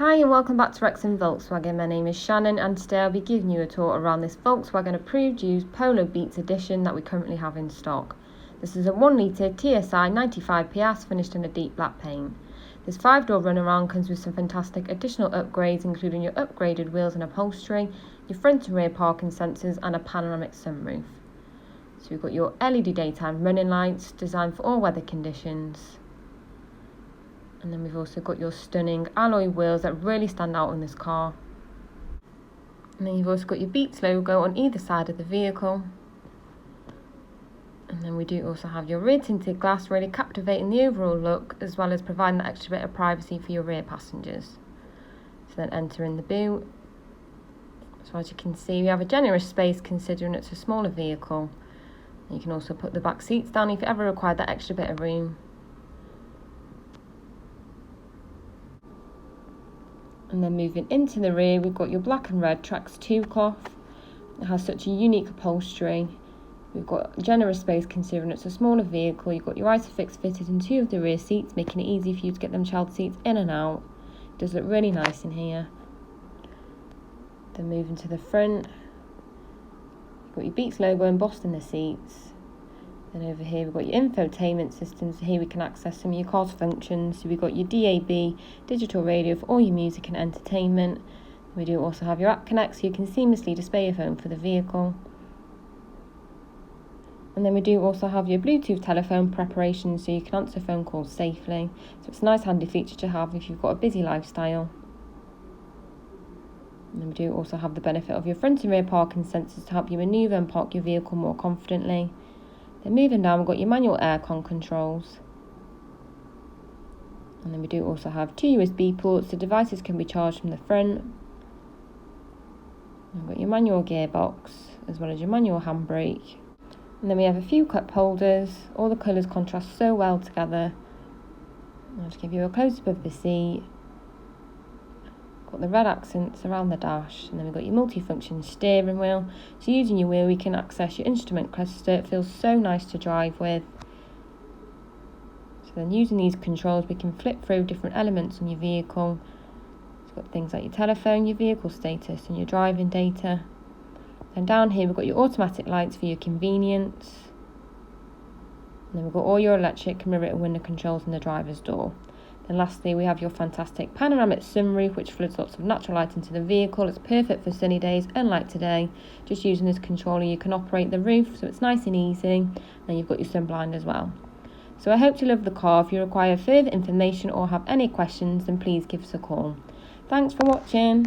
Hi and welcome back to Wrexham Volkswagen. My name is Shannon and today I'll be giving you a tour around this Volkswagen approved used Polo Beats edition that we currently have in stock. This is a 1 litre TSI 95 PS finished in a deep black paint. This 5-door runaround comes with some fantastic additional upgrades including your upgraded wheels and upholstery, your front and rear parking sensors and a panoramic sunroof. So we've got your LED daytime running lights designed for all weather conditions. And then we've also got your stunning alloy wheels that really stand out on this car. And then you've also got your Beats logo on either side of the vehicle. And then we do also have your rear tinted glass really captivating the overall look, as well as providing that extra bit of privacy for your rear passengers. So then entering the boot. So as you can see, we have a generous space considering it's a smaller vehicle. And you can also put the back seats down if you ever require that extra bit of room. And then moving into the rear, we've got your black and red Trax 2 cloth. It has such a unique upholstery. We've got generous space considering it's a smaller vehicle. You've got your ISOFIX fitted in 2 of the rear seats, making it easy for you to get them child seats in and out. It does look really nice in here. Then moving to the front, you've got your Beats logo embossed in the seats. Then over here we've got your infotainment system, so here we can access some of your car's functions. So we've got your DAB, digital radio for all your music and entertainment. We do also have your app connect, so you can seamlessly display your phone for the vehicle. And then we do also have your Bluetooth telephone preparation, so you can answer phone calls safely. So it's a nice handy feature to have if you've got a busy lifestyle. And then we do also have the benefit of your front and rear parking sensors to help you manoeuvre and park your vehicle more confidently. Then moving down, we've got your manual aircon controls. And then we do also have 2 USB ports, so devices can be charged from the front. And we've got your manual gearbox, as well as your manual handbrake. And then we have a few cup holders. All the colours contrast so well together. I'll just give you a close-up of the seat. Got the red accents around the dash, and then we've got your multi-function steering wheel. So using your wheel, we can access your instrument cluster. It feels so nice to drive with. So then using these controls, we can flip through different elements on your vehicle. It's got things like your telephone, your vehicle status and your driving data. Then down here we've got your automatic lights for your convenience. And then we've got all your electric mirror and window controls in the driver's door. And lastly, we have your fantastic panoramic sunroof, which floods lots of natural light into the vehicle. It's perfect for sunny days, unlike today. Just using this controller, you can operate the roof, so it's nice and easy. And you've got your sun blind as well. So I hope you love the car. If you require further information or have any questions, then please give us a call. Thanks for watching.